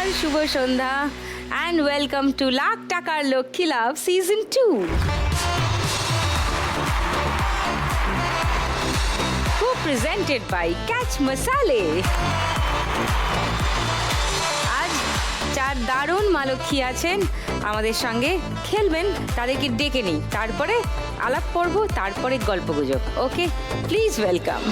নমস্কার, শুভ সন্ধ্যা and welcome to lakh টাকার লক্ষ্মী লাভ season 2. Co-presented by Catch Masale. আজ চার দারুণ মা লক্ষ্মী আছেন আমাদের সঙ্গে, খেলবেন, তাদেরকে ডেকে নিই, তারপরে আলাপ করব, তারপরে গল্পগুজব। ওকে, প্লিজ ওয়েলকাম।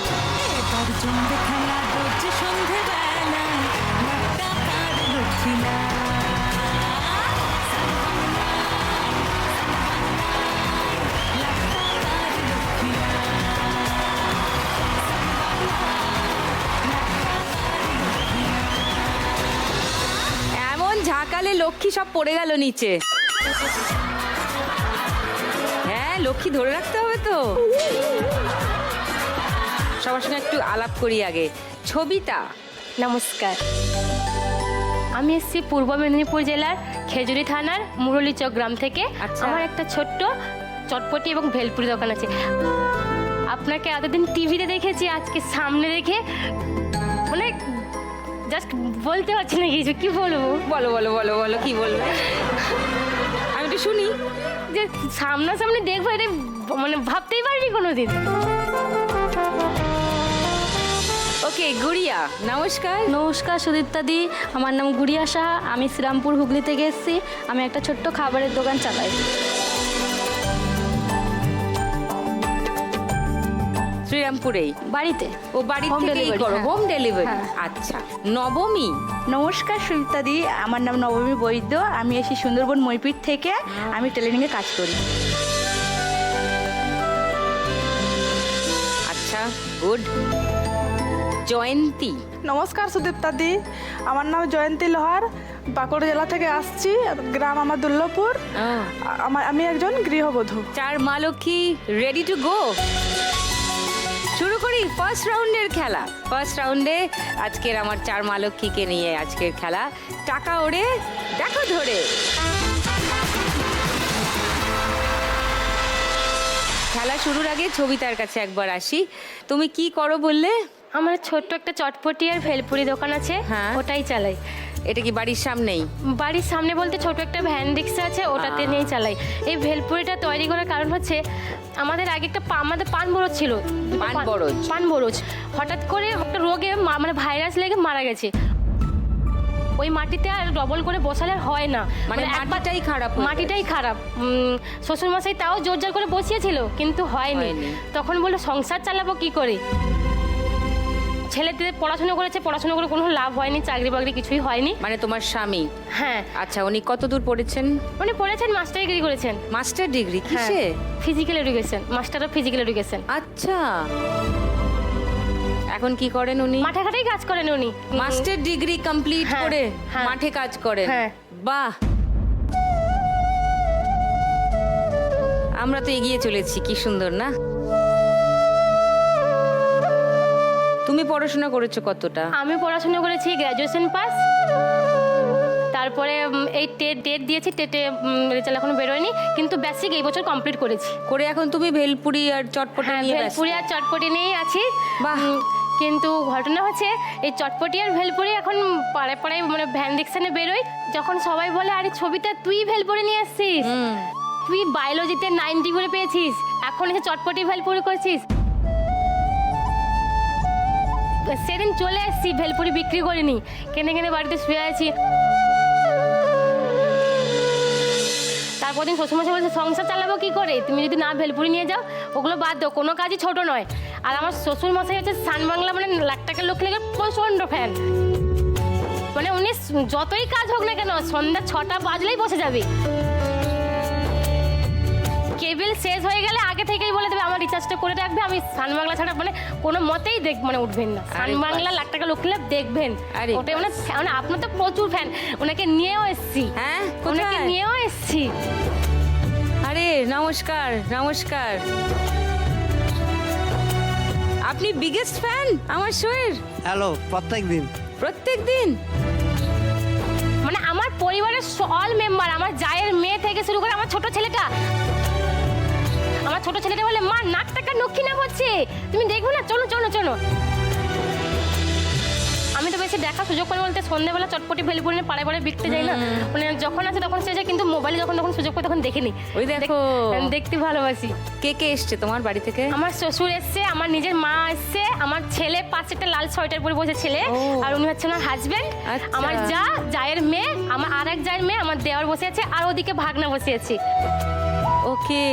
এমন ঝাঁকালে লক্ষ্মী সব পড়ে গেল নিচে। হ্যাঁ, লক্ষ্মী ধরে রাখতে হবে তো। সবার সঙ্গে একটু আলাপ করি আগে। ছবিতা, নমস্কার, আমি এসেছি পূর্ব মেদিনীপুর জেলার খেজুরি থানার মুরলীচক গ্রাম থেকে। আচ্ছা। আমার একটা ছোট্ট চটপটি এবং ভেলপুরি দোকান আছে। আপনাকে এতদিন টিভিতে দেখেছি, আজকে সামনে দেখে মানে জাস্ট বলতে পারছি না কিছু, কি বলবো। বলো বলো বলো বলো, কি বলবে আমি একটু শুনি। যে সামনাসামনি দেখবো, এটা মানে ভাবতেই পারিনি কোনোদিন। ওকে, গুড়িয়া, নমস্কার। নমস্কার সুদীপ্তাদি, আমার নাম গুড়িয়া সাহা, আমি শ্রীরামপুর হুগলি থেকে এসেছি। আমি একটা ছোট্ট খাবারের দোকান চালাই। শ্রীরামপুরেই বাড়িতে। ও বাড়ি Home থেকেই delivery, করো, হ্যাঁ। Home delivery? হ্যাঁ। আচ্ছা। নবমী, নমস্কার সুদীপ্তাদি, আমার নাম নবমী বৈদ্য, আমি এসি সুন্দরবন মইপিট থেকে। আমি টেলারিংয়ে কাজ করি। আচ্ছা, গুড। জয়ন্তী, নমস্কার সুদীপ্তাদি, আমার নাম জয়ন্তী লোহার, বাঁকুড়া জেলা থেকে আসছি, গ্রাম আমার দুর্লভপুর। আমি একজন গৃহবধূ। চার মা লক্ষ্মী রেডি টু গো। শুরু করি ফার্স্ট রাউন্ডের খেলা। ফার্স্ট রাউন্ডে আজকের আমার চার মা লক্ষ্মীকে নিয়ে আজকের খেলা। টাকা ওড়ে দেখো ধরে। খেলা শুরুর আগে ছবিতার কাছে একবার আসি। তুমি কি করো বললে? আমার ছোট্ট একটা চটপটি আর ভেলপুরি দোকান আছে, হ্যাঁ। ওটাই চালাই। এটা কি বাড়ির সামনেই? বাড়ির সামনে বলতে ছোট একটা ভ্যান রিক্সা আছে, ওটাতে নিয়ে চালাই। এই ভেলপুরিটা তৈরি করার কারণ হচ্ছে, আমাদের আগে একটা আমাদের পান বরজ ছিল। পান বরজ হঠাৎ করে একটা রোগে মানে ভাইরাস লেগে মারা গেছে। ওই মাটিতে আর ডবল করে বসালে হয় না, মানে মাটিটাই খারাপ হয়ে মাটিটাই খারাপ। শ্বশুরমশাই তাও জোর জোর করে বসিয়েছিল, কিন্তু হয়নি। তখন বললো সংসার চালাবো কি করে। ছেলেদের পড়াশোনা করেছে, পড়াশোনা করে কোনো লাভ হয়নি, চাকরি বাকরি কিছুই হয়নি। মানে তোমার স্বামী? হ্যাঁ। আচ্ছা, উনি কত দূর পড়েছেন? উনি পড়েছেন, মাস্টার ডিগ্রি করেছেন। মাস্টার ডিগ্রি কিসে? Physical education, master of physical education. আচ্ছা, এখন কি করেন উনি? মাঠে ঘাটেই কাজ করেন উনি। মাস্টার ডিগ্রি কমপ্লিট হ্যাঁ, করে হ্যাঁ। মাঠে কাজ করেন? হ্যাঁ। বাহ, আমরা তো এগিয়ে চলেছি, কি সুন্দর না? তুমি পড়াশোনা করেছো কতটা? আমি পড়াশোনা করেছি গ্র্যাজুয়েশন পাস, তারপরে এই টেট দিয়েছি। টেটে রেজাল্ট এখনো বেরোয়নি, কিন্তু বেসিক এই বছর কমপ্লিট করেছি। করে এখন তুমি ভেলপুরি আর চটপটি নিয়ে ব্যস্ত? ভেলপুরি আর চটপটি নিয়েই আছি। বাহ। কিন্তু ঘটনা হচ্ছে, এই চটপটি আর ভেলপুরি এখন পাড়ায় পাড়ায় মানে ভ্যান রিক্সানে বেরোয়। যখন সবাই বলে, আরে ছবিটা তুই ভেলপুরি নিয়ে এসছিস, তুই বায়োলজিতে 90 করে পেয়েছিস, এখন এসে চটপটি ভেলপুরি করছিস। সেদিন চলে এসেছি, ভেলপুরি বিক্রি করিনি, কেনে কেনে বাড়িতে শুয়ে আছি। তারপর দিন শ্বশুরমশাই বলছে, সংসার চালাবো কি করে, তুমি যদি না ভেলপুরি নিয়ে যাও। ওগুলো বাদ দাও, কোনো কাজই ছোট নয়। আর আমার শ্বশুরমশাই হচ্ছে সান বাংলা মানে লাখ টাকার লোক লেগে প্রচণ্ড ফ্যান। মানে উনি যতই কাজ হোক না কেন, সন্ধ্যা 6টা বাজলেই বসে যাবে। কেবল শেষ হয়ে গেলে আগে থেকেই বলে দেবে, আমার রিচার্জটা করে রাখবে, আমি সান বাংলা ছাড়া মানে কোনো মতেই মানে উঠবেন না। সান বাংলা লাখ টাকা লোক দেখবেন, ওটাই মানে আপনার তো প্রচুর ফ্যান। ওনাকে নিয়েও এসছি। হ্যাঁ, ওনাকে নিয়েও এসছি। আরে নমস্কার, নমস্কার। আপনি বিগেস্ট ফ্যান আমার শোয়ের? হ্যালো, প্রত্যেক দিন। প্রত্যেক দিন? মানে আমার পরিবারের অল মেম্বার, আমার জায়ের মেয়ে থেকে শুরু করে আমার ছোট ছেলেটা, আমার ছোট ছেলেটা বলে, মা নাক টাকা লক্ষ্মী না হচ্ছে, তুমি দেখবে না, চলো চলো চলো। আমি তো বেশি দেখার সুযোগ পাই বলতে সন্ধ্যাবেলা চটপটি ভেলপুরি নিয়ে পাড়ায় পাড়ায় বিকতে যাই না, মানে যখন আছে তখন সে যায়, কিন্তু মোবাইলে যখন তখন সুযোগ পাই তখন দেখিনি। ওই দেখো। দেখতে ভালোবাসি। কে কে এসছে তোমার বাড়ি থেকে? আমার শ্বশুর এসছে, আমার নিজের মা এসছে, আমার ছেলে পাশে একটা লাল সোয়েটার পরে বসে ছেলে, আর উনি হচ্ছে আমার হাজবেন্ড, আচ্ছা। আমার জায়ের মেয়ে, আমার আর এক জায়ের মেয়ে, আমার দেওয়ার বসে আছে, আর ওদিকে ভাগনা বসে আছে। ওকে,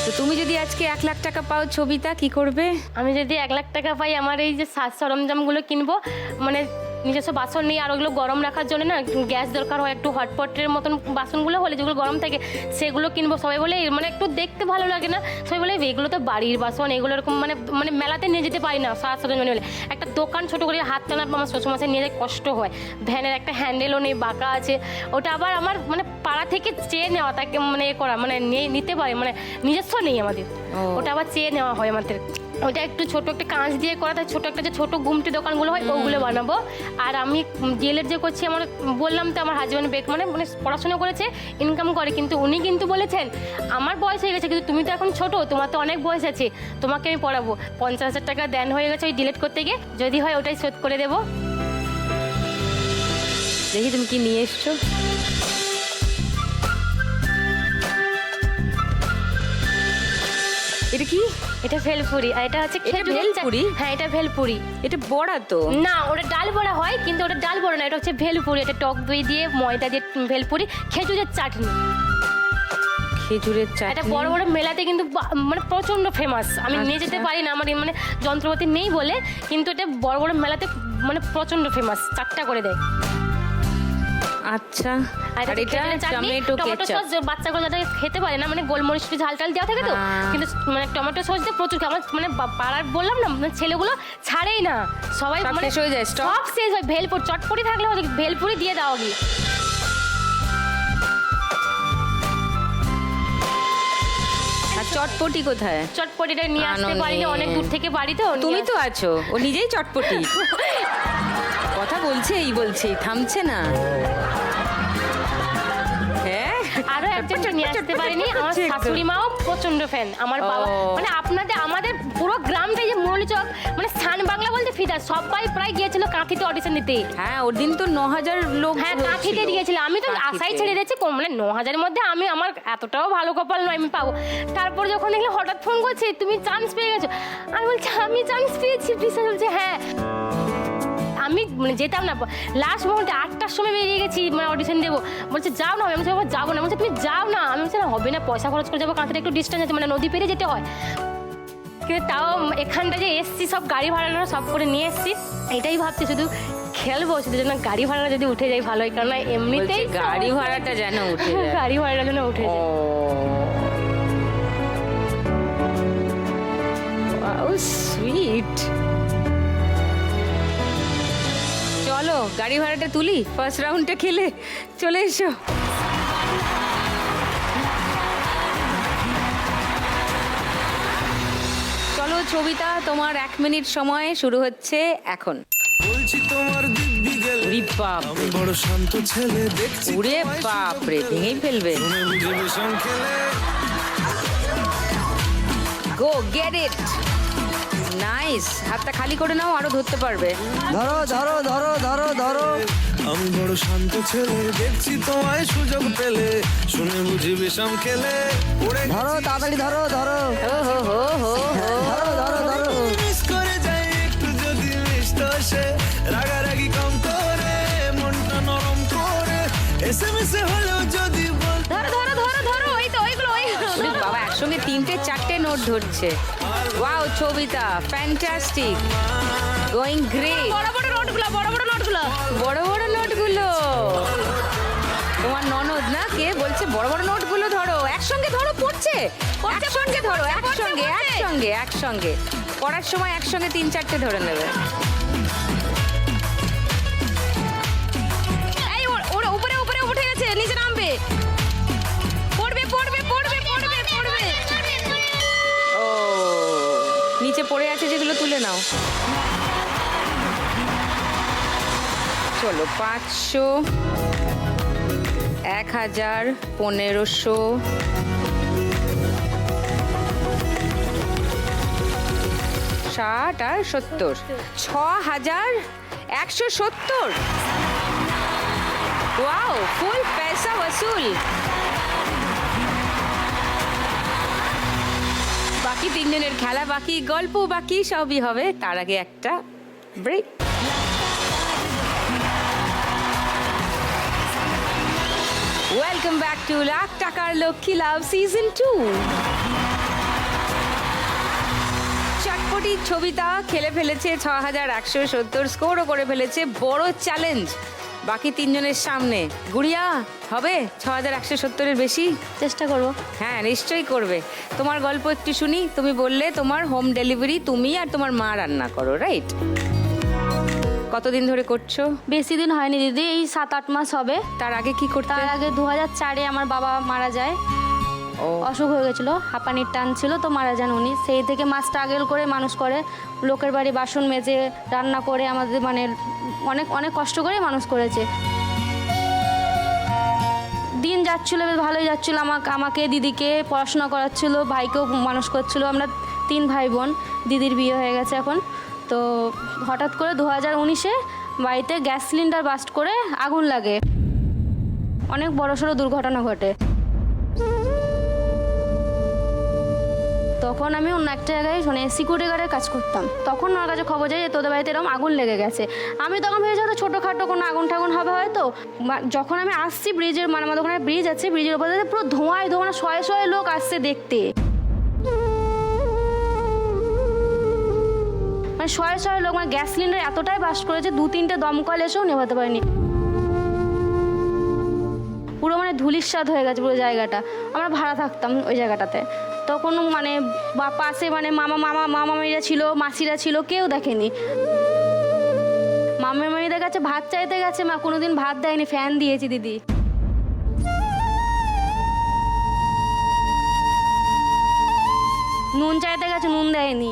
তো তুমি যদি আজকে 1 লাখ টাকা পাও ছবিতা, কি করবে? আমি যদি 1 লাখ টাকা পাই, আমার এই যে সাজ সরঞ্জামগুলো কিনবো, মানে নিজস্ব বাসন নিয়ে, আর ওগুলো গরম রাখার জন্য না গ্যাস দরকার হয়, একটু হটপটের মতন বাসনগুলো হলে যেগুলো গরম থাকে সেগুলো কিনবো। সবাই বলে মানে একটু দেখতে ভালো লাগে না, সবাই বলে এগুলো তো বাড়ির বাসন, এগুলো এরকম মানে মানে মেলাতে নিয়ে যেতে পারি না সাজ সরঞ্জাম হলে। একটা দোকান ছোটো করে হাত টানার আমার শ্বশুরমশাই নিয়ে যেতে কষ্ট হয়, ভ্যানের একটা হ্যান্ডেলও নেই, বাঁকা আছে, ওটা আবার আমার মানে পাড়া থেকে চেয়ে নেওয়া, তাকে মানে এ করা, মানে নিতে পারে, মানে নিজস্ব নেই আমাদের, ওটা আবার চেয়ে নেওয়া হয় আমাদের। ওটা একটু ছোট একটা কাঁচ দিয়ে করা, তাই ছোট একটা যে ছোট গুমটি দোকানগুলো হয় ওগুলো বানাবো। আর আমি ডিএলএড যে করছি, আমার বললাম তো আমার হাজব্যান্ড মানে মানে পড়াশোনা করেছে, ইনকাম করে, কিন্তু উনি কিন্তু বলেছেন আমার বয়স হয়ে গেছে, কিন্তু তুমি তো এখন ছোট, তোমার তো অনেক বয়স আছে, তোমাকে আমি পড়াবো। 50,000 টাকা দেন হয়ে গেছে ওই ডিলিট করতে গিয়ে, যদি হয় ওটাই শোধ করে দেবো। দেখি তুমি কি নিয়ে এসছো। এটা কি? এটা ভেলপুরি, আর এটা হচ্ছে এটা ভেলপুরি? হ্যাঁ, এটা ভেলপুরি। এটা বড়া তো না, ওটা ডাল বড়া হয়, কিন্তু ওটা ডাল বড়া না, এটা হচ্ছে ভেলপুরি। এটা টক দই দিয়ে ময়দা দিয়ে ভেলপুরি, খেজুরের চাটনি। খেজুরের এটা চাটনি? বড় বড় মেলাতে কিন্তু মানে প্রচন্ড ফেমাস। আমি নিয়ে যেতে পারি না, আমার মানে যন্ত্রপাতি নেই বলে, কিন্তু এটা বড় বড় মেলাতে মানে প্রচন্ড ফেমাস, 4টা করে দেয়। আচ্ছা, আর আর এটা টমেটো টমেটো কেচাপ। সস বাচ্চাগুলো যাতে খেতে পারে না, মানে গোলমরিচ একটু ঝাল টাল দেওয়া থাকে তো, কিন্তু মানে টমেটো সস দিয়ে প্রচুর আমার মানে পাড়ার বললাম না, মানে ছেলেগুলো ছাড়েই না, সবাই সব মানে শেষ হয়ে যায়, stock? সব শেষ হয়। ভেলপুরি চটপটি থাকলে হয়তো ভেলপুরি দিয়ে দাও গিয়ে। আর চটপটি কোথায়? চটপটিটা নিয়ে আসতে পারি না, অনেক দূর থেকে বাড়ি তো। তুমি তো আছো, ও নিজেই চটপটি। কথা বলছেই থামছে না। হ্যাঁ, আরো একজন নিয়ে আসতে পারিনি, আমার শাশুড়ি মাও প্রচন্ড ফ্যান, আমার বাবা মানে আমাদের পুরো গ্রামটাই যে মুরলি চক মানে স্থান বাংলা বলতে ফিদা, সবাই প্রায় গিয়েছিল কাঁথিতে অডিশন দিতে। হ্যাঁ, ওর দিন তো 9,000 লোক। হ্যাঁ, কাঁথিতে দিয়েছিল, আমি তো আশাই ছেড়ে দিয়েছি, মানে 9,000-এর মধ্যে আমার এতটাও ভালো কপাল নয় আমি পাবো। তারপর যখন দেখলে হঠাৎ ফোন করছে, তুমি চান্স পেয়ে গেছো, আমি বলছি আমি চান্স পেয়েছি, বিশ্বাস বলছে হ্যাঁ। আমি মানে যেতাম না, লাস্ট মোমেন্টে 8টার সময় বেরিয়ে গেছি মানে অডিশন দেবো, বলছে যাও না, আমি বলছি বাবা যাবো না, বলছে তুমি যাও না, আমি বলছি না হবে না, পয়সা খরচ করে যাবো, কাঁথিতে একটু ডিস্টেন্স আছে, মানে নদী পেরিয়ে যেতে হয়, কিন্তু তাও এখানটা যে এসছি সব গাড়ি ভাড়া সব করে নিয়ে এসছি, এটাই ভাবছি শুধু খেলবো, শুধু যেন গাড়ি ভাড়াটা যদি উঠে যায় ভালো হয়, কারণ এমনিতেই গাড়ি ভাড়াটা যেন উঠে যায়। গাড়ি ভাড়াটা যেন উঠে যায়। ও সুইট। চলো গাড়ি ভাড়াটা তুলি, ফার্স্ট রাউন্ডটা খেলে চলে এসো। চলো ছবিতা, তোমার 1 মিনিট সময় শুরু হচ্ছে এখন। বলছি তোমার দিব্যি গেলে ওরে বাপ, আমি বড় শান্ত ছেলে, দেখছি ওরে বাপ রে, ভেঙেই ফেলবে। মনে বুঝে বিষম খেলে গো গেট ইট, নাইস। হাতটা খালি করে নাও, আরো ধরতে পারবে। ধরো ধরো ধরো ধরো ধরো। আমি বড় শান্ত ছেলে, দেখছি তোমায় সুযোগ পেলে, শুনে বুঝি বিষম খেলে ওরে ধরো তাড়াতাড়ি ধরো ধরো ও হো হো হো হো। ধরো ধরো ধরো। মিস করে যাই একটু যদি মিষ্ট সে, রাগারাগি কম করে মনটা নরম করে, এসএমএসে হলেও যদি বল ধরো ধরো ধরো ধরো, ওই তো ওইগুলো ওরে বাবা, একসঙ্গে 3-4টে নোট ধরছে। Wow Chhabita, fantastic, going great. বড় বড় নোটগুলো, বড় বড় নোটগুলো, বড় বড় নোটগুলো তোমার ননদ না, কে বলছে বড় বড় নোটগুলো ধরো, একসঙ্গে ধরো, পড়ছে একসঙ্গে ধরো, একসঙ্গে পড়ার সময় একসঙ্গে 3-4টে ধরে নেবে। এই ওরা উপরে উপরে উঠে গেছে, নিচে নামবে, পড়বে পড়বে পড়বে পড়বে পড়বে। ও নিচে পড়ে আছে যেগুলো তুলে নাও। চলো 500, 1000, 1500, 60 আর 70, 6170। ওয়াও, ফুল পয়সা वसूल। বাকি তিনজনের খেলা বাকি, গল্প বাকি, সবই হবে। তার আগে একটা break. Welcome back to lakh টাকার লক্ষ্মী লাভ সিজন 2। চটপটি ছবিতা খেলে ফেলেছে 6170, স্কোরও করে ফেলেছে। বড় চ্যালেঞ্জ বাকি তিনজনের সামনে। গুড়িয়া, হবে 6170-এর বেশি? চেষ্টা করব। হ্যাঁ, নিশ্চয়ই করবে। তোমার গল্প একটু শুনি। তুমি বললে তোমার হোম ডেলিভারি তুমি আর তোমার মা রান্না করো, রাইট? কতদিন ধরে করছো? বেশি দিন হয়নি দিদি, এই 7-8 মাস হবে। তার আগে কি করতে? তার আগে 2004-এ আমার বাবা মারা যায়। অসুখ হয়ে গেছিলো, হাঁপানির টান ছিল, তো মারা যান উনি। সেই থেকে মা স্ট্রাগল করে মানুষ করে, লোকের বাড়ি বাসন মেজে রান্না করে আমাদের মানে অনেক অনেক কষ্ট করে মানুষ করেছে। দিন যাচ্ছিলো, বেশ ভালোই যাচ্ছিলো। আমাকে দিদিকে পড়াশোনা করাচ্ছিল, ভাইকেও মানুষ করছিল। আমরা 3 ভাই বোন। দিদির বিয়ে হয়ে গেছে এখন। তো হঠাৎ করে 2019-এ বাড়িতে গ্যাস সিলিন্ডার বাস্ট করে আগুন লাগে। অনেক বড়সড় দুর্ঘটনা ঘটে। তখন আমি অন্য একটা জায়গায় সিকিউরিটি গার্ডের কাজ করতাম। তখন ওর কাছে খবর যায় যে তোদের বাড়িতে এরকম আগুন লেগে গেছে। আমি তখন ভেবেছি হয়তো ছোটোখাটো কোনো আগুন টাগুন হবে হয়তো। যখন আমি আসছি ব্রিজের, মানে আমাদের ওখানে ব্রিজ আছে, ব্রিজের উপর থেকে পুরো ধোঁয়ায় ধোঁয়া, শয়ে শয়ে লোক আসছে দেখতে। মানে শয়ে শয়ে লোক, মানে গ্যাস সিলিন্ডার এতটাই বাস্ট করেছে, 2-3টে দমকল এসেও নেভাতে পারেনি। পুরো মানে ধুলিস্বাদ হয়ে গেছে পুরো জায়গাটা। আমরা ভাড়া থাকতাম ওই জায়গাটাতে। তখন মানে পাশে মানে মামামিরা ছিল, মাসিরা ছিল, কেউ দেখেনি। মামিদের কাছে ভাত চাইতে গেছে, মা কোনোদিন ভাত দেয়নি, ফ্যান দিয়েছি দিদি। নুন চাইতে গেছে, নুন দেয়নি।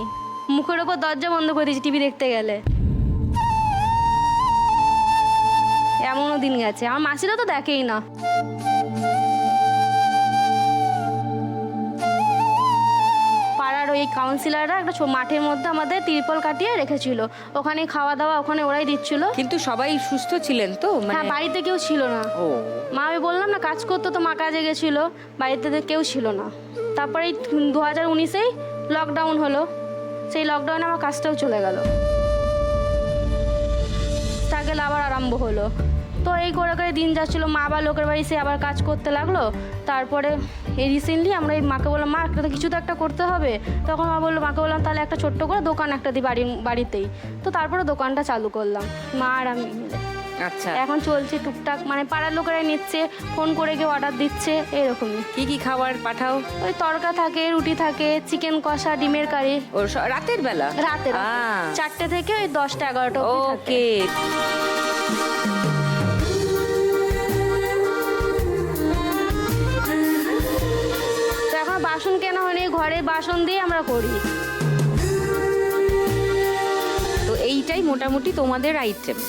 মুখের ওপর দরজা বন্ধ করে দিয়েছি টিভি দেখতে গেলে। এমনও দিন গেছে। আমার মাসিরা তো দেখেই না। পাড়ার ওই কাউন্সিলররা একটা মাঠের মধ্যে আমাদের তিরপল কাটিয়ে রেখেছিল, ওখানে খাওয়া দাওয়া ওখানে ওরাই দিচ্ছিল। কিন্তু সবাই সুস্থ ছিলেন তো? হ্যাঁ, বাড়িতে কেউ ছিল না। মা, আমি বললাম না কাজ করতো, তো মা কাজে গেছিল, বাড়িতে কেউ ছিল না। তারপরে 2019-এই লকডাউন হলো। সেই লকডাউনে আমার কাজটাও চলে গেল, স্ট্রাগল আবার আরম্ভ হলো। তো এই করে করে দিন যাচ্ছিলো। মা আবার লোকের বাড়ি সে আবার কাজ করতে লাগলো। তারপরে এই রিসেন্টলি আমরা এই মাকে বললাম, মা একটা তো কিছু তো একটা করতে হবে। তখন মা বললো, মাকে বললাম তাহলে একটা ছোট্ট করে দোকান একটা দিই বাড়িতেই। তো তারপরে দোকানটা চালু করলাম মা আর আমি মিলে। আচ্ছা, এখন চলছে টুকটাক, মানে পাড়ার লোকেরাই নিচ্ছে, ফোন করে কেউ অর্ডার দিচ্ছে, এরকমই। কি কি খাবার পাঠাও? ওই তড়কা থাকে, রুটি থাকে, চিকেন কষা, ডিমের কারি। ও রাতের বেলা? রাতে 4টে থেকে ওই 10টা-11টা। ওকে। তো এখন বাসন কেনা হয়নি, ঘরে বাসন দিয়ে আমরা করি। তো এইটাই মোটামুটি তোমাদের আইটেম।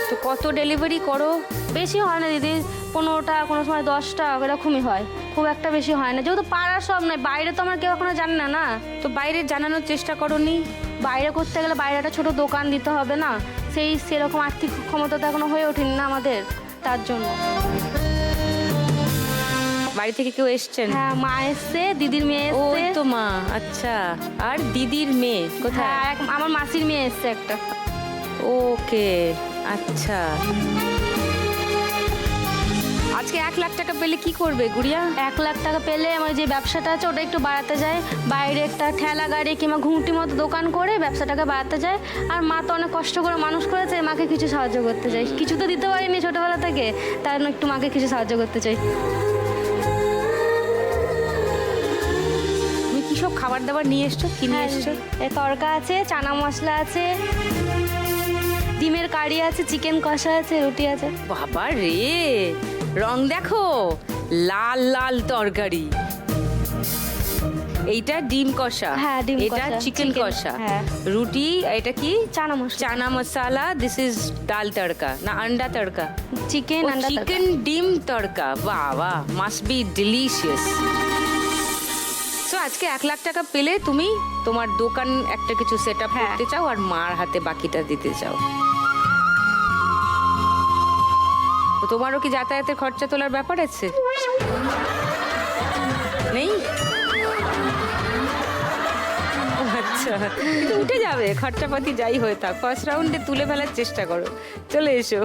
তো কত ডেলিভারি করো? বেশি হয় না দিদি, 15টা, কোনো সময় 10টা, এরকমই হয়। খুব একটা বেশি হয় না, যেহেতু পাড়ার সব নয়। বাইরে তো আমরা কেউ এখনো জানি না। না, তো বাইরে জানানোর চেষ্টা করোনি? বাইরে করতে গেলে বাইরে একটা ছোটো দোকান দিতে হবে না, সেরকম আর্থিক ক্ষমতা তো এখনো হয়ে ওঠেনি না আমাদের, তার জন্য। বাড়ি থেকে কেউ এসছেন? হ্যাঁ, মা এসছে, দিদির মেয়ে ওই এসছে। তো মা। আচ্ছা, আর দিদির মেয়ে কোথায়? হ্যাঁ, আমার মাসির মেয়ে এসছে একটা। ওকে, আচ্ছা। আজকে 1 লাখ টাকা পেলে কি করবে গুড়িয়া? 1 লাখ টাকা পেলে আমার যে ব্যবসাটা আছে ওটা একটু বাড়াতে যায়। বাইরে একটা ঠেলা গাড়ি কিংবা ঘুমটির মতো দোকান করে ব্যবসাটাকে বাড়াতে যায়। আর মা তো অনেক কষ্ট করে মানুষ করেছে, মাকে কিছু সাহায্য করতে চাই। কিছু তো দিতে পারিনি ছোটোবেলা থেকে, তার জন্য একটু মাকে কিছু সাহায্য করতে চাই। তুমি কি সব খাবার দাবার নিয়ে এসছো? কি নিয়ে এসছো? এই তড়কা আছে, চানা মশলা আছে, ডিমের কারি আছে, চিকেন কষা আছে, রুটি আছে। বাবা রে, রং দেখো, লাল লাল তরকারি। এইটা ডিম কষা, হ্যাঁ, ডিম এটা কষা, চিকেন কষা, হ্যাঁ। রুটি, এটা কি? চানা মশলা, চানা মশলা। দিস ইজ ডাল তড়কা না আন্ডা তড়কা? চিকেন, আন্ডা তড়কা। চিকেন ডিম তড়কা। বাহ বাহ, মাস্ট বি ডিলিশিয়াস। তো আজকে 1 লাখ টাকা পেলে তুমি তোমার দোকান একটা কিছু সেট আপ করতে চাও আর মার হাতে বাকিটা দিতে চাও। তো তোমারও কি যাতায়াতের খরচা তোলার ব্যাপার আছে? নেই? ও আচ্ছা, কিন্তু উঠে যাবে, খরচাপাতি যাই হয়ে থাক। ফার্স্ট রাউন্ডে তুলে ফেলার চেষ্টা করো। চলে এসো।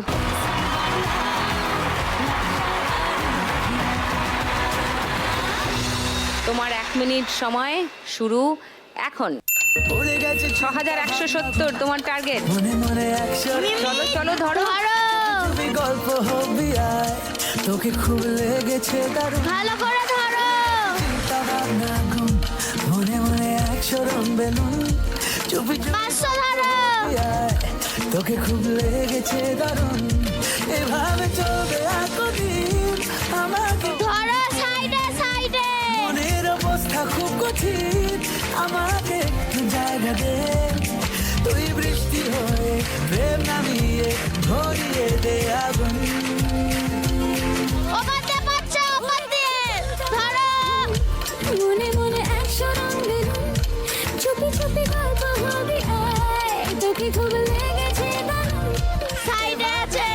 তোমার 1 মিনিট সময় শুরু এখন। উড়ে গেছে 6170 তোমার টার্গেট। মনে মনে একশো চলো চলো ধরো। তুমি গল্প হবি আয়, তোকে খুব লেগেছে দারুণ ভালো করে ধরো। চিন্তা ভাবনা ঘুম, মনে মনে একশো রং বেলুন চুপি চুপি 500 ধরো। আয়, তোকে খুব লেগেছে দারুণ এভাবে চলবে এতদিন আমাকে ধরো সাইডে সাইডে। মনের অবস্থা খুব কঠিন আমাকে একটু জায়গা দে তুই বৃষ্টি হয়ে প্রেম নামিয়ে ধরিয়ে দে আগুন ওপার দিয়ে পাচ্ছে, ওপার দিয়ে ধরো। মনে মনে 100 রং বেলুন চুপি চুপি গল্প হবি আয়, তোকে খুব লেগেছে দারুণ। সাইডে আছে,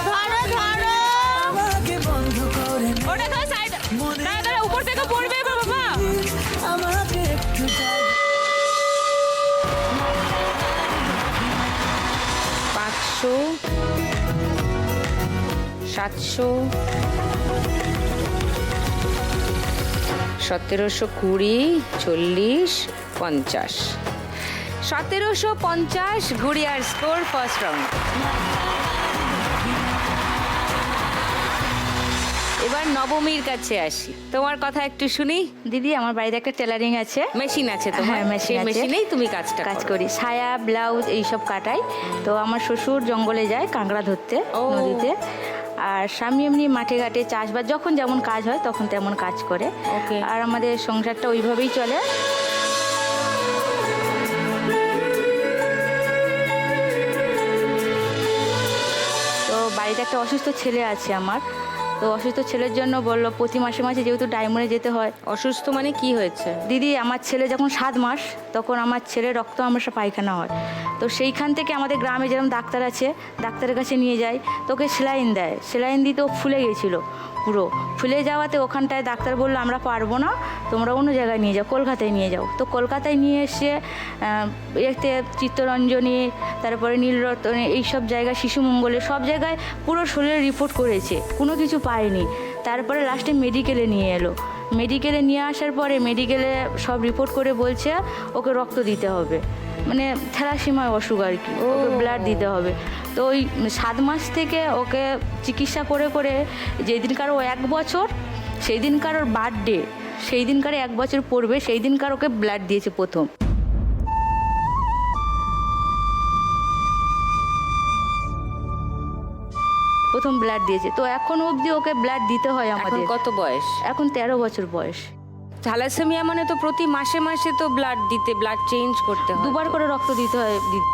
ধরো ধরো। আমাকে বন্ধ করে নে, ওটা তো সাইড। দাঁড়া দাঁড়া, উপর থেকে পড়বে বাবা। আমাকে একটু জায়গা 500 700 1720 40 50 1750 গুড়িয়ার স্কোর ফার্স্ট রাউন্ড। এবার নবমীর কাছে আসি, তোমার কথা একটু শুনি। দিদি আমার বাড়িতে একটা টেলারিং আছে, মেশিন আছে তোমার? হ্যাঁ, মেশিন সেই আছে। মেশিনেই তুমি কাজটা কাজ করো। করি, সায়া ব্লাউজ এইসব কাটাই। তো আমার শ্বশুর জঙ্গলে যায় কাঁকড়া ধরতে ও। নদীতে, আর স্বামী এমনি মাঠে ঘাটে চাষবাস যখন যেমন কাজ হয় তখন তেমন কাজ করে। Okay. আর আমাদের সংসারটা ওইভাবেই চলে। তো বাড়িতে একটা অসুস্থ ছেলে আছে আমার, তো অসুস্থ ছেলের জন্য বললো প্রতি মাসে মাসে যেহেতু ডায়মন্ডে যেতে হয়। অসুস্থ মানে কি হয়েছে? দিদি আমার ছেলে যখন 7 মাস তখন আমার ছেলে রক্ত আমাশা পায়খানা হয়। তো সেইখান থেকে আমাদের গ্রামে যেরকম ডাক্তার আছে, ডাক্তারের কাছে নিয়ে যায়, তোকে সেলাইন দেয়, সেলাইন দিতে ও ফুলে গেছিলো পুরো। ফুলে যাওয়াতে ওখানটায় ডাক্তার বললো আমরা পারবো না, তোমরা অন্য জায়গায় নিয়ে যাও, কলকাতায় নিয়ে যাও। তো কলকাতায় নিয়ে এসে এতে চিত্তরঞ্জনী, তারপরে নীলরতনে, এইসব জায়গায় শিশু মঙ্গলে সব জায়গায় পুরো শরীরে রিপোর্ট করেছে, কোনো কিছু পায়নি। তারপরে লাস্টে মেডিকেলে নিয়ে এলো। মেডিকেলে নিয়ে আসার পরে মেডিকেলে সব রিপোর্ট করে বলছে ওকে রক্ত দিতে হবে, মানে থ্যালাসিমার অসুখ আর কি, ওকে ব্লাড দিতে হবে। তো ওই 7 মাস থেকে ওকে চিকিৎসা করে করে যেই দিনকার ও 1 বছর, সেই দিনকার ওর বার্থডে, সেই দিনকার 1 বছর পড়বে, সেই দিনকার ওকে ব্লাড দিয়েছে প্রথম। প্রথম ব্লাড দিয়েছে। তো এখন অবধি ওকে ব্লাড দিতে হয় এখন আমাদের। কত বয়স? এখন 13 বছর বয়স। থ্যালাসেমিয়া মানে তো প্রতি মাসে মাসে তো ব্লাড দিতে, ব্লাড চেঞ্জ করতে হয়। 2বার করে রক্ত দিতে হয় দিদি।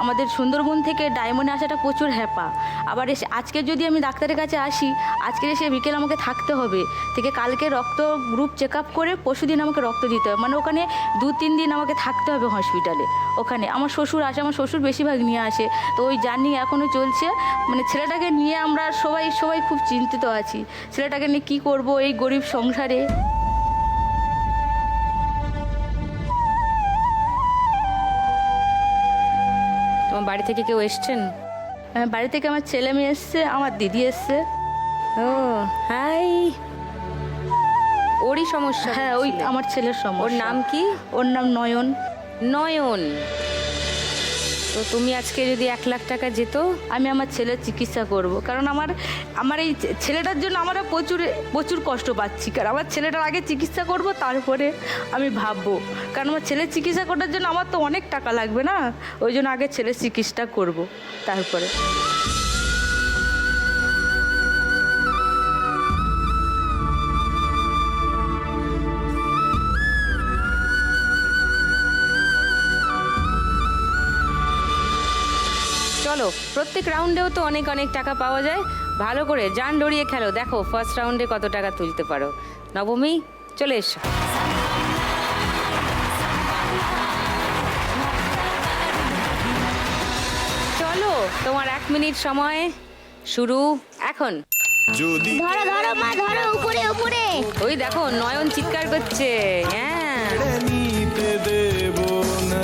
আমাদের সুন্দরবন থেকে ডায়মন্ডে আসাটা প্রচুর হ্যাপা। আবার এসে আজকে যদি আমি ডাক্তারের কাছে আসি, আজকে এসে বিকেল আমাকে থাকতে হবে, থেকে কালকে রক্ত গ্রুপ চেক আপ করে পরশুদিন আমাকে রক্ত দিতে হবে, মানে ওখানে 2-3 দিন আমাকে থাকতে হবে হসপিটালে। ওখানে আমার শ্বশুর আসে, আমার শ্বশুর বেশিরভাগ নিয়ে আসে। তো ওই জার্নি এখনও চলছে, মানে ছেলেটাকে নিয়ে আমরা সবাই খুব চিন্তিত আছি, ছেলেটাকে নিয়ে কী করব এই গরিব সংসারে। তোমার বাড়ি থেকে কেউ এসছেন? বাড়ি থেকে আমার ছেলে মেয়ে এসছে, আমার দিদি এসছে। ও হাই, ওরই সমস্যা? হ্যাঁ, ওই হচ্ছিল? আমার ছেলের সমস্যা। ওর নাম কি? ওর নাম নয়ন। নয়ন। তো তুমি আজকে যদি 1 লাখ টাকা যেত? আমি আমার ছেলের চিকিৎসা করব, কারণ আমার এই ছেলেটার জন্য আমরা প্রচুর কষ্ট পাচ্ছি। কারণ আমার ছেলেটার আগে চিকিৎসা করব, তারপরে আমি ভাববো, কারণ আমার ছেলের চিকিৎসা করার জন্য আমার তো অনেক টাকা লাগবে না, ওই জন্য আগে ছেলের চিকিৎসা করব তারপরে। চলো, প্রত্যেক রাউন্ডেও তো অনেক অনেক টাকা পাওয়া যায়। ভালো করে জান লড়িয়ে খেলো, দেখো ফার্স্ট রাউন্ডে কত টাকা তুলতে পারো। নবমী চলে এসো। চলো, তোমার 1 মিনিট সময় শুরু এখন। ধরো ধরো মা ধরো, উপরে উপরে। ওই দেখো নয়ন চিৎকার করছে। হ্যাঁ, নিতে দেব না,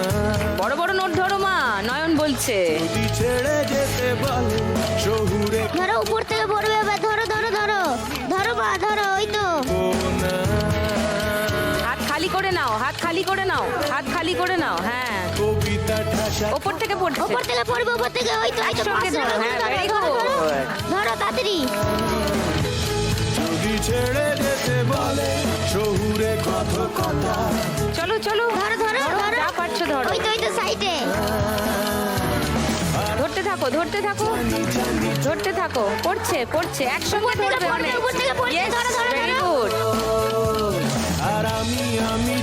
বড় বড় নোট ধরো মা, নয়ন বলছে। যদি ছেড়ে যেতে বলে শহুরে ধরো উপর থেকে পড়বে এবার, ধরো ধরো ধরো ধরো মা ধরো, ওই তো। না, হাত খালি করে নাও, হাত খালি করে নাও, হাত খালি করে নাও। হ্যাঁ, কবিতা ঠাসা ওপর থেকে পড়ছে। উপর থেকে পড়বে, উপর থেকে, ওই তো, ওই তো, একসঙ্গে ধরো, হ্যাঁ, very ধরো good. ধরো তাড়াতাড়ি। যদি ছেড়ে যেতে বলে শহুরে কত কথা, চলো চলো, ধরো ধরো ধরো, যা পারছো ধরো। ওই তো, ওই তো সাইডে। ধরতে থাকো, ধরতে থাকো, ধরতে থাকো। পড়ছে পড়ছে, একসঙ্গে উপর থেকে ধরবে পড়বে, অনেক। উপর থেকে পড়বে, Yes, ধরো, ধরো, very ধরো। good. আর আমি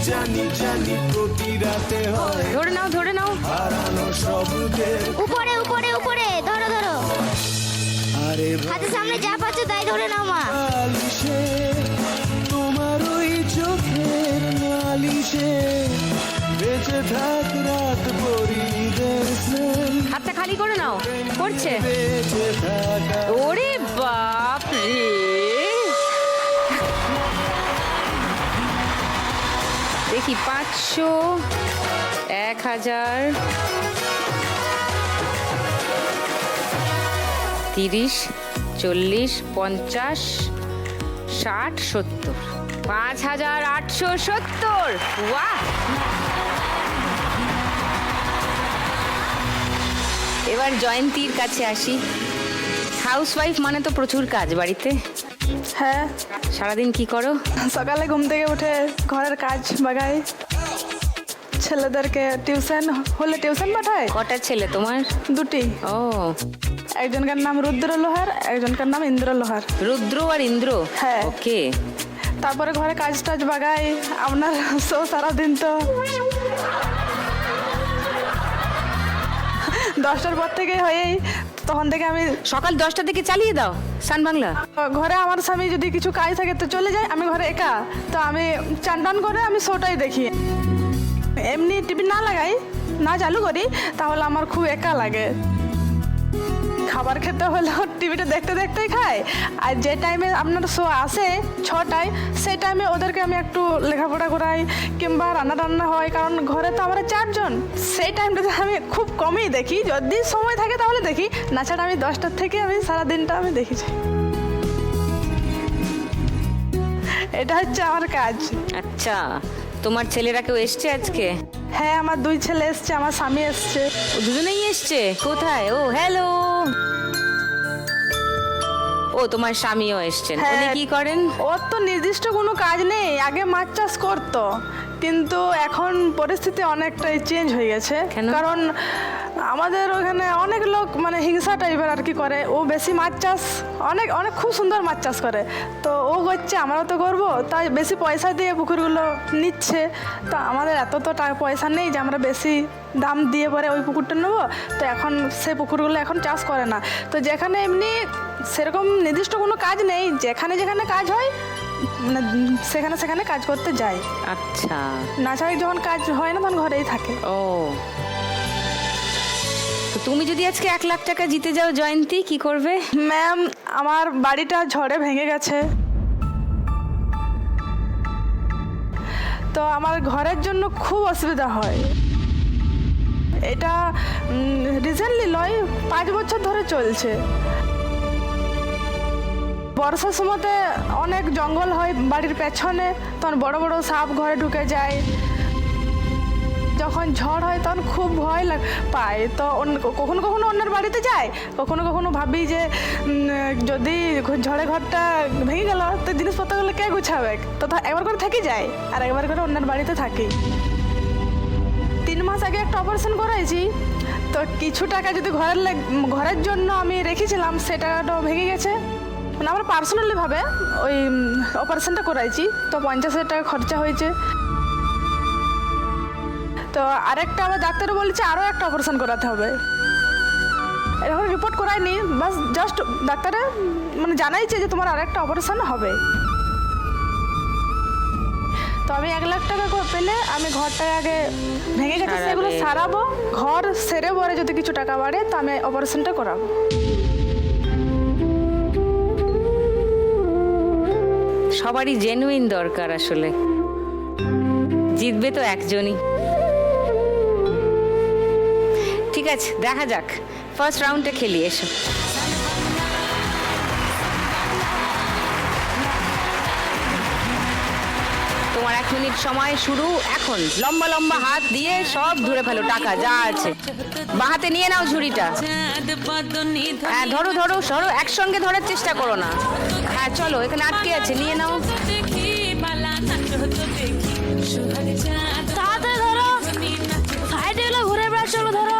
জানি জানি প্রতি রাতে হয় ধরে নাও, ধরে নাও। হারানো শব্দের উপরে উপরে উপরে, ধরো ধরো। আরে হাতের সামনে যা পাচ্ছ তাই ধরে নাও মা। বালিশে তোমার ওই চোখের নালিশে বেঁচে থাক রাত পরিদের স্নেহ, হাতটা খালি করে নাও। পড়ছে। বেঁচে থাকা ওরে বাপ রে, দেখি 500, 1000, 30, 40, 50, 60, 70, 5870। বাহ! এবার জয়ন্তীর কাছে আসি। হাউসওয়াইফ মানে তো প্রচুর কাজ বাড়িতে। হ্যাঁ, সারাদিন কি করো? সকালে ঘুম থেকে উঠে ঘরের কাজ বাগাই, ছেলেদেরকে টিউশন হলে টিউশন পাঠায়। কটা ছেলে তোমার? 2টি। ও, একজনকার নাম রুদ্র লোহার, একজনকার নাম ইন্দ্র লোহার। রুদ্র আর ইন্দ্র। হ্যাঁ। ওকে। তারপরে ঘরে কাজ টাজ বাগাই। আপনার সারাদিন তো 10টার পর থেকে হয়েই, তখন থেকে আমি সকাল 10টা থেকে চালিয়ে দাও সান বাংলা। ঘরে আমার স্বামী যদি কিছু কাজ থাকে তো চলে যায়, আমি ঘরে একা, তো আমি চান টান করে আমি শোটাই দেখি। এমনি টিভি না লাগাই, না চালু করি, তাহলে আমার খুব একা লাগে। খাবার খেতে হলেও টিভিটা দেখতে দেখতেই খাই। আর যে টাইমে আপনার শো আসে 6টায়, সেই টাইমে ওদেরকে আমি একটু লেখাপড়া করাই কিংবা রান্না টান্না হয়, কারণ ঘরে তো আমরা 4 জন। সেই টাইমটাতে আমি খুব কমই দেখি, যদি সময় থাকে তাহলে দেখি, না ছাড়া আমি 10টার থেকে আমি সারাদিনটা আমি দেখেছি। এটা হচ্ছে আমার কাজ। আচ্ছা, তোমার ছেলেরা কেউ এসছে আজকে? হ্যাঁ, আমার 2 ছেলে এসছে, আমার স্বামী এসছে। ও দুজনেই এসছে? কোথায়? ও হ্যালো। ও তোমার স্বামীও এসছেন। হ্যাঁ। উনি কি করেন? ওর তো নির্দিষ্ট কোনো কাজ নেই, আগে মাছ চাষ করতো, কিন্তু এখন পরিস্থিতি অনেকটাই চেঞ্জ হয়ে গেছে। কেন? কারণ আমাদের ওখানে অনেক লোক মানে হিংসা টাইপের আর কি করে। ও বেশি মাছ চাষ, অনেক অনেক খুব সুন্দর মাছ চাষ করে, তো ও করছে, আমরাও তো করবো, তাই বেশি পয়সা দিয়ে পুকুরগুলো নিচ্ছে। তো আমাদের এত তো টাকা পয়সা নেই যে আমরা বেশি দাম দিয়ে পরে ওই পুকুরটা নেবো, তো এখন সেই পুকুরগুলো এখন চাষ করে না। তো যেখানে এমনি সেরকম নির্দিষ্ট কোনো কাজ নেই, যেখানে যেখানে কাজ হয় মানে সেখানে সেখানে কাজ করতে যায়। আচ্ছা। না ছাড়া যখন কাজ হয় না তখন ঘরেই থাকে। ও, তো তুমি যদি আজকে 1 লাখ টাকা জিতে যাও জয়ন্তী, কি করবে? ম্যাম, আমার বাড়িটা ঝড়ে ভেঙে গেছে, তো আমার ঘরের জন্য খুব অসুবিধা হয়। এটা রিসেন্টলি নয়, 5 বছর ধরে চলছে। বর্ষার সময়তে অনেক জঙ্গল হয় বাড়ির পেছনে, তখন বড় বড় সাপ ঘরে ঢুকে যায়। যখন ঝড় হয় তখন খুব ভয় পায়, তো কখনো কখনো অন্যের বাড়িতে যায়, কখনো কখনো ভাবি যে যদি ঝড়ে ঘরটা ভেঙে গেল তো জিনিসপত্রগুলো কে গুছাবে, তো একবার করে থেকে যায় আর একবার করে অন্যের বাড়িতে থাকি। 3 মাস আগে একটা অপারেশন করাইছি, তো কিছু টাকা যদি ঘরের জন্য আমি রেখেছিলাম, সে টাকাটাও ভেঙে গেছে। মানে আমার পার্সোনালিভাবে ওই অপারেশনটা করাইছি, তো 50,000 টাকা খরচা হয়েছে। তো আরেকটা আমার ডাক্তার বলেছে আরও একটা অপারেশন করাতে হবে। এখন রিপোর্ট করাইনি, বাস জাস্ট ডাক্তারে মানে জানাইছে যে তোমার আরেকটা অপারেশন হবে। তো আমি 1 লাখ টাকা পেলে আমি ঘরটা আগে ভেঙে গেছে সেগুলো সারাবো, ঘর সেরে পরে যদি কিছু টাকা বাড়ে তো আমি অপারেশনটা করাবো। সবারই জেনুইন দরকার আসলে, জিতবে তো একজনই। ঠিক আছে, দেখা যাক, ফার্স্ট রাউন্ডে খেলি, এসো। তোমার 1 মিনিট সময় শুরু এখন। লম্বা লম্বা হাত দিয়ে সব ধরে ফেলো টাকা যা আছে। বাঁ হাতে নিয়ে নাও ঝুড়িটা। হ্যাঁ ধরো ধরো ধরো, একসঙ্গে ধরার চেষ্টা করো না। হ্যাঁ চলো, এখানে আটকে আছে, নিয়ে নাও। তাড়াতাড়ি ধরো, সাইডে এগুলো ঘুরে বেড়া, চলো ধরো।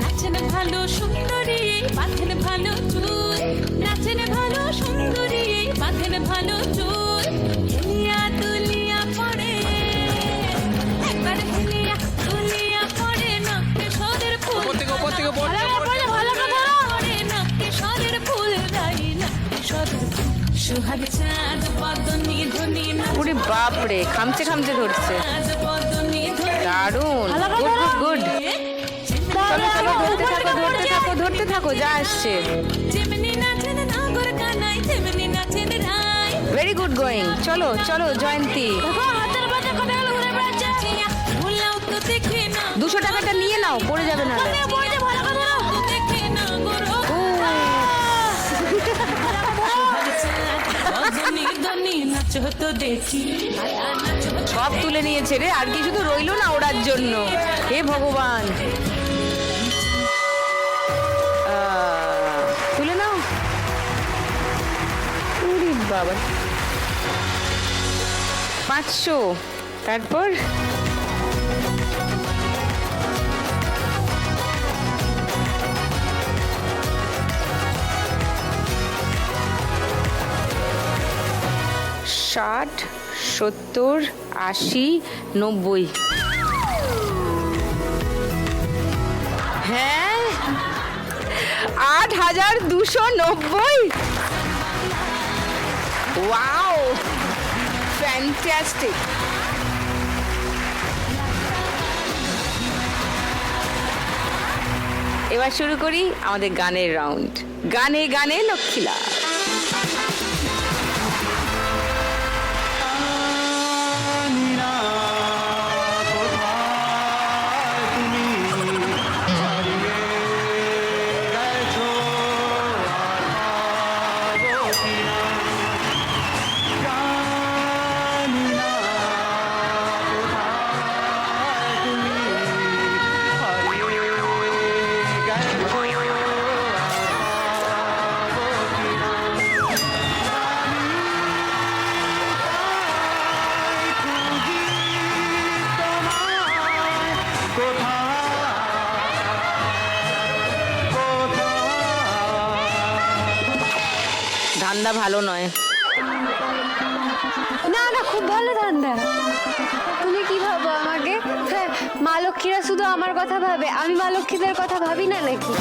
নাচেন ভালো সুন্দরী, বাঁধেন ভালো চুল, নাচেন ভালো সুন্দরী, বাঁধেন ভালো চুল, হেলিয়া তুলিয়া পড়ে, একবার হেলিয়া তুলিয়া পড়ে, নাকে সদের ফুল পড়ে, নাকে সদের ফুল রাই, নাকে সদের ফুল, সুহাগ চাঁদ বদনি ধনি, ওরে বাপ রে, খামচে খামচে ধরছে, চাঁদ বদনি ধনি, দারুণ, গুড গুড গুড। চলো চলো, ধরতে থাকো ধরতে থাকো ধরতে থাকো, যা আসছে। যেমনি নাচেন নাগর কানাই, তেমনি নাচেন রাই, ভেরি গুড গোয়িং। চলো চলো জয়ন্তী, হাতের বাজে কোথায় গেলো ঘুরে বেড়াচ্ছে। ভুলাও তো দেখে না, 200 টাকাটা নিয়ে নাও, পড়ে যাবে না। পড়েছে, ভালো করে ধরো। তো দেখে না গোরো, বদনি ধনি নাচো তো দেখি, আয়া নাচো তো সব তুলে নিয়েছে রে, আর কিছু তো রইলো না ওড়ার জন্য। হে ভগবান, তুলে নাও। উরি বাবা, 500। তারপর ষাট, 70, 80, 90। হ্যাঁ, 8290। Wow, fantastic. এবার শুরু করি আমাদের গানের রাউন্ড। গানে গানে লক্ষ্মীলা। ধান্দা ভালো নয়। না না, খুব ভালো ধান্দা। তুমি কি ভাবো আমাকে? হ্যাঁ, মা লক্ষ্মীরা শুধু আমার কথা ভাবে, আমি মা লক্ষ্মীদের কথা ভাবি না নাকি?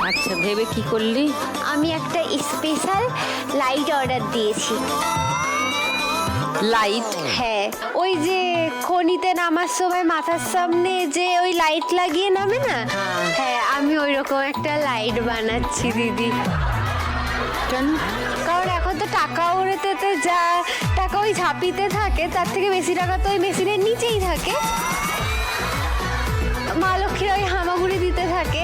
আচ্ছা, ভেবে কি করলি? আমি একটা স্পেশাল লাইট অর্ডার দিয়েছি। লাইট? হ্যাঁ, ওই যে খনিতে নামার সময় মাথার সামনে যে ওই লাইট লাগিয়ে নামে না, হ্যাঁ আমি ওই রকম একটা লাইট বানাচ্ছি দিদি। কেন? কারণ এখন তো টাকা উড়েতে তো যা টাকা ওই ঝাঁপিতে থাকে, তার থেকে বেশি টাকা তো ওই মেশিনের নিচেই থাকে। মা লক্ষ্মীর ওই হামাগুড়ি দিতে থাকে।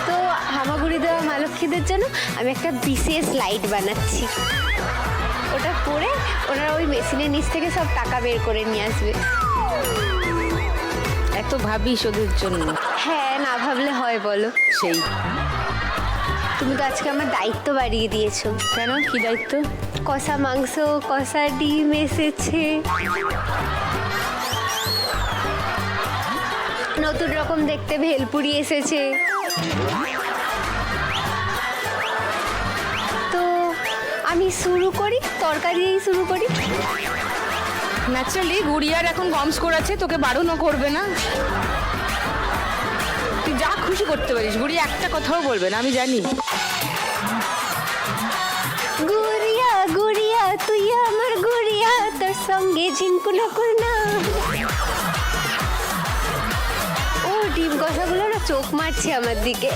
তো হামাগুড়ি দেওয়া মা লক্ষ্মীদের জন্য আমি একটা বিশেষ লাইট বানাচ্ছি। ওটা পরে ওনারা ওই মেশিনের নিচ থেকে সব টাকা বের করে নিয়ে আসবে। এত ভাবিস ওদের জন্য? হ্যাঁ, না ভাবলে হয় বলো? সেই, তুমি তো আজকে আমার দায়িত্ব বাড়িয়ে দিয়েছো। কেন? কি দায়িত্ব? কষা মাংস, কষা ডিম এসেছে। নতুন রকম দেখতে ভেলপুরি এসেছে। তো আমি শুরু করি, তরকারি দিয়েই শুরু করি। ন্যাচারালি গুড়িয়ার এখন কম স্কোর আছে, তোকে বারণও করবে না, তুই যা খুশি করতে পারিস। গুড়িয়া একটা কথাও বলবে না, আমি জানি। গুড়িয়া গুড়িয়া তুই আমার গুড়িয়া, তোর সঙ্গে ঝিনকু নকুল না। ও ডিম কষাগুলো না চোখ মারছে আমার দিকে।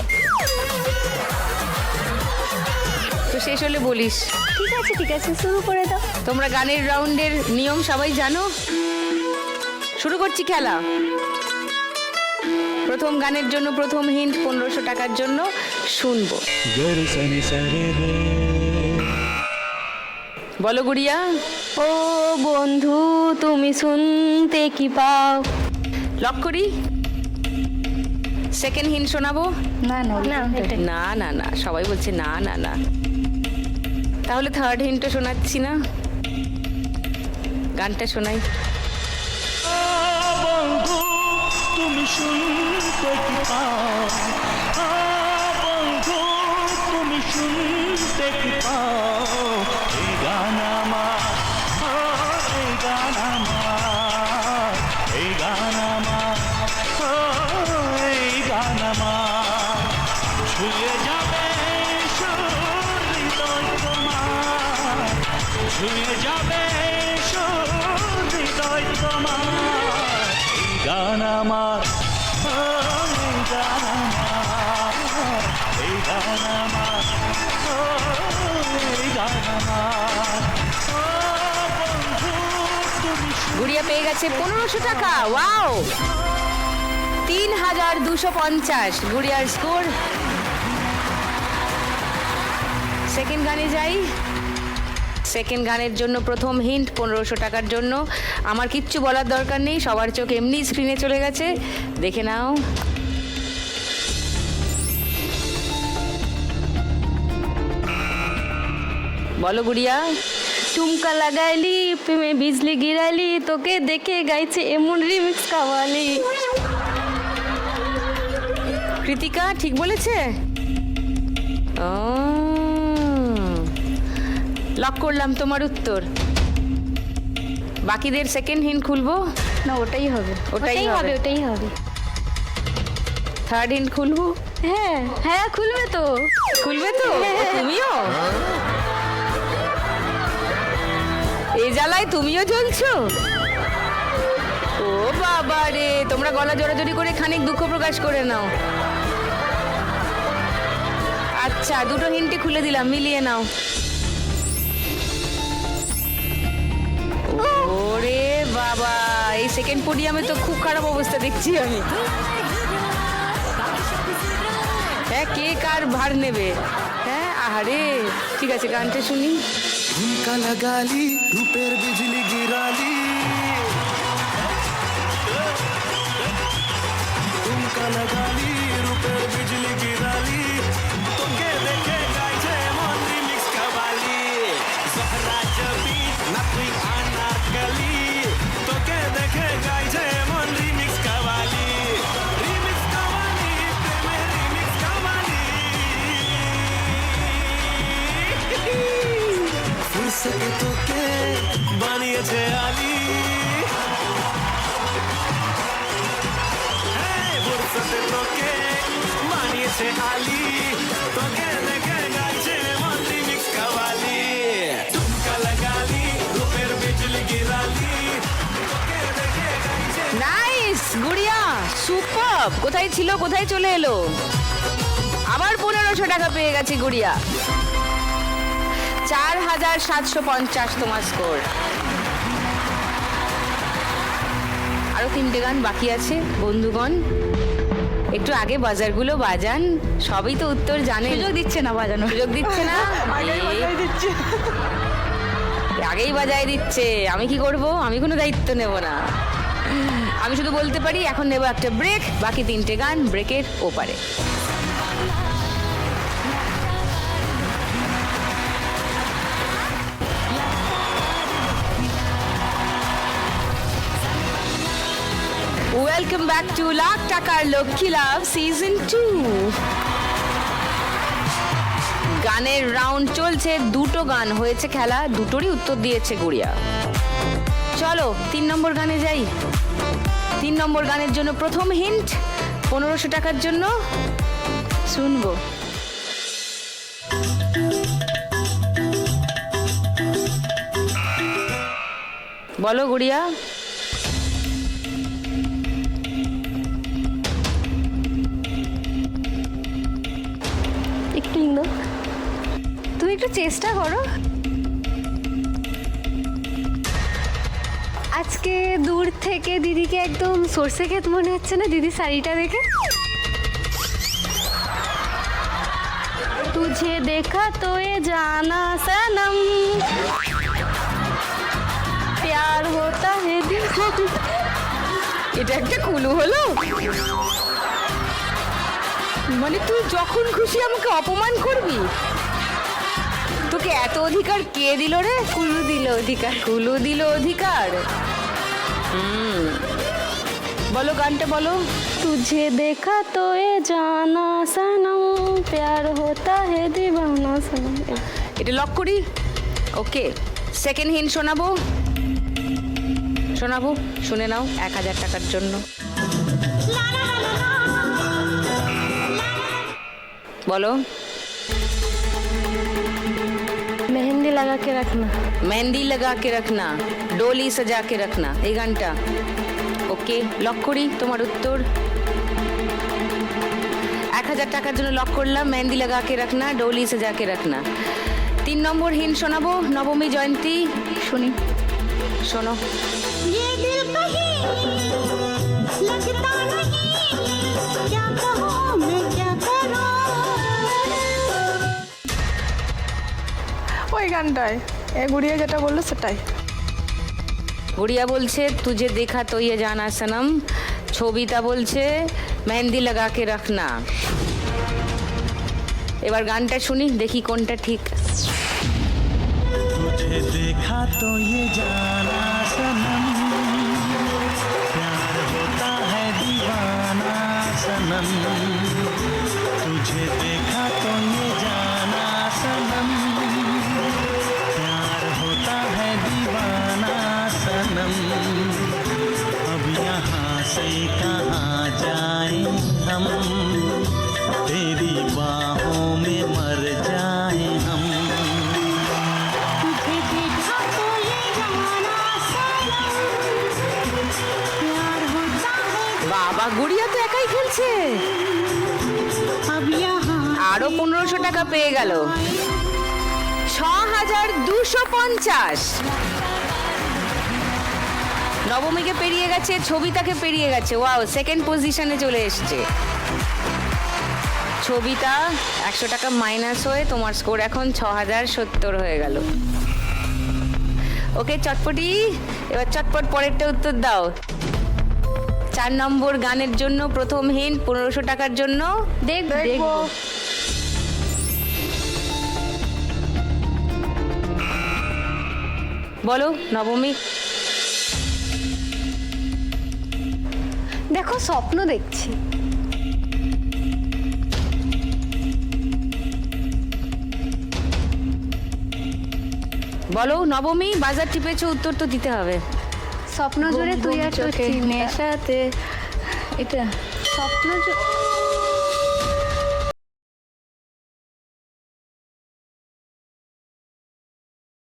তো শেষ হলে বলিস। ঠিক আছে শুরু করে দাও। তোমরা গানের রাউন্ডের নিয়ম সবাই জানো। শুরু করছি খেলা। প্রথম গানের জন্য প্রথম হিন্ট 1500 টাকার জন্য শুনবো। বলো গুড়িয়া। ও বন্ধু তুমি শুনতে কি পাও? লক করি। সেকেন্ড হিন্ট শোনাবো। না না না এটা না না না, সবাই বলছে না না না। তাহলে থার্ড হিন্টও শোনাচ্ছি না, গানটা শোনাই। বন্ধু তুমি শুনতে কি পাও, বন্ধু তুমি শুনতে কি পাও, এই গান আমার, এই গান আমার, এই গান আমার, এই গান আমার, ছুঁয়ে যাবে হৃদয় তোমার, ছুঁয়ে যাবে হৃদয় তোমার, এই গান আমার, এই গান আমার, এই গান আমার, এই গান আমার, বন্ধু তুমি গুড়িয়া পেয়ে গেছে 1500 টাকা। Wow, 3250 গুড়িয়ার score. সেকেন্ড গানে যাই। সেকেন্ড গানের জন্য প্রথম হিন্ট 1500 টাকার জন্য। আমার কিচ্ছু বলার দরকার নেই, সবার চোখ এমনি স্ক্রিনে চলে গেছে, দেখে নাও। বলো গুড়িয়া। টুমকা লাগাইলি প্রেমে বিজলি গিরালি, তোকে দেখে গাইছে এমন রিমিক্স কাওয়ালি। কৃতিকা ঠিক বলেছে। ও, লক করলাম তোমার উত্তর। বাকিদের সেকেন্ড হিন্ট খুলবো। না ওটাই হবে। ওটাই হবে। ওটাই হবে। থার্ড হিন্ট খুলবো। হ্যাঁ হ্যাঁ খুলবে তো। খুলবে তো? ও, তুমিও এই জ্বালায় তুমিও জ্বলছো? ও বাবা রে, তোমরা গলা জড়াজড়ি করে খানিক দুঃখ প্রকাশ করে নাও। আচ্ছা, দুটো হিন্টই খুলে দিলাম, মিলিয়ে নাও। ওরে বাবা, এই সেকেন্ড পোডিয়ামে তো খুব খারাপ অবস্থা দেখছি আমি। হ্যাঁ, কে কার ভার নেবে? হ্যাঁ, আহারে, ঠিক আছে, গানটা শুনি। झुमका लगा ली, रूपेर बिजली गिरा ली, झुमका लगा ली, रूपेर बिजली गिरा ली, तो के देखे गाइছে মন রিমিক্স কাবালি, জহরা জবি নাথিং আনারকলি, তো কে দেখে গাইছে মন রিমিক্স কাবালি, রিমিক্স কাবালি, প্রেমে রিমিক্স কাবালি। ফুরসতে তোকে বানিয়েছে আলি, ফুরসতে তোকে বানিয়েছে আলি, তোকে দেখে গাইছে মন রিমিক্স কাওয়ালি, ঝুমকা লাগালি, রূপের বিজলি গিরালি, তোকে দেখে গাইছে। নাইস গুড়িয়া, সুপার। কোথায় ছিল, কোথায় চলে এলো? আবার 1500 টাকা পেয়ে গেছে গুড়িয়া। 4750 তোমার স্কোর। আরো 3টে গান বাকি আছে বন্ধুগণ, একটু আগে বাজারগুলো বাজান, সবই তো উত্তর জানেন। সুযোগ দিচ্ছে না বাজানো। সুযোগ দিচ্ছে না, আগেই বাজাই দিচ্ছে। আগেই বাজায় দিচ্ছে। আমি কি করব? আমি কোনো দায়িত্ব নেব না। আমি শুধু বলতে পারি এখন নেব একটা ব্রেক, বাকি 3টে গান ব্রেকের ওপারে। Well welcome back to lakh টাকার লক্ষ্মী লাভ সিজন 2। গানের রাউন্ড চলছে, দুটো গান হয়েছে খেলা, দুটোরই উত্তর দিয়েছে গুড়িয়া। চলো 3 নম্বর গানে যাই। 3 নম্বর গানের জন্য প্রথম হিন্ট 1500 টাকার জন্য শুনবো। বলো গুড়িয়া। একটু ইগনোর, তুমি একটু চেষ্টা করো। আজকে দূর থেকে দিদিকে একদম সর্ষে ক্ষেত মনে হচ্ছে না দিদি শাড়িটা দেখে? तुझे देखा तो ये जाना सनम प्यार होता है दिल। এটা একটা কুলু হলো, মানে তুই যখন খুশি আমাকে অপমান করবি? তোকে এত অধিকার কে দিল রে? कुल्लू दिल अधिकार। কুলু দিল অধিকার। বলো গানটা বলো। तुझे देखा तो ये जाना सनम प्यार होता है दीवाना सनम। এটা লক করি। ওকে, সেকেন্ড হিন্ট শোনাবো, শোনাবো, শুনে নাও 1000 টাকার জন্য। বলো। मेहंदी लगा के रखना। মেহেন্দি লাগা কে রাখনা, ডোলি সাজা কে রাখনা, এই গানটা। ওকে, লক করি তোমার উত্তর। 1000 টাকার জন্য লক করলাম, মেহেন্দি লাগা কে রাখনা, ডোলি সাজা কে রাখনা। 3 নম্বর হিন্ট শোনাবো, নবমী জয়ন্তী। শুনি। শোনো। ये दिल कहीं लगता नहीं, क्या कहूँ मैं क्या करूँ। ওই গানটাই, এ গুড়িয়া যেটা বললো সেটাই। গুড়িয়া বলছে তুঝে দেখা তো ইয়ে জানা সনম, ছবিতা বলছে মেহেন্দি লাগা কে রাখনা। এবার গানটা শুনি, দেখি কোনটা ঠিক। तुझे देखा तो ये जाना सनम, प्यार होता है दीवाना सनम। तुझे देखा तो ये जाना सनम, प्यार होता है दीवाना सनम। अब यहाँ से कहाँ जाए हम, तेरी बाहों में मर जाए हम। तुझे देखा तो ये जाना सनम, प्यार होता है বাবা, গুড়িয়া তো একাই খেলছে, अब यहाँ আরো 1500 টাকা পেয়ে গেল। 6250। নবমীকে পেরিয়ে গেছে, ছবিতাকে পেরিয়ে গেছে। ওয়াও, সেকেন্ড পজিশনে চলে এসছে ছবিতা। 100 টাকা মাইনাস হয়ে তোমার স্কোর এখন 6070 হয়ে গেল। ওকে চটপটি, এবার চটপট পরেরটা উত্তর দাও। 4 নম্বর গানের জন্য প্রথম হিন্ট 1500 টাকার জন্য দেখবো। বলো নবমী। দেখো স্বপ্ন দেখছি। বলো নবমী, বাজার টিপেছো, উত্তর তো দিতে হবে। স্বপ্ন জুড়ে তুই আর তোর চিন্তা। নেশাতে এটা স্বপ্ন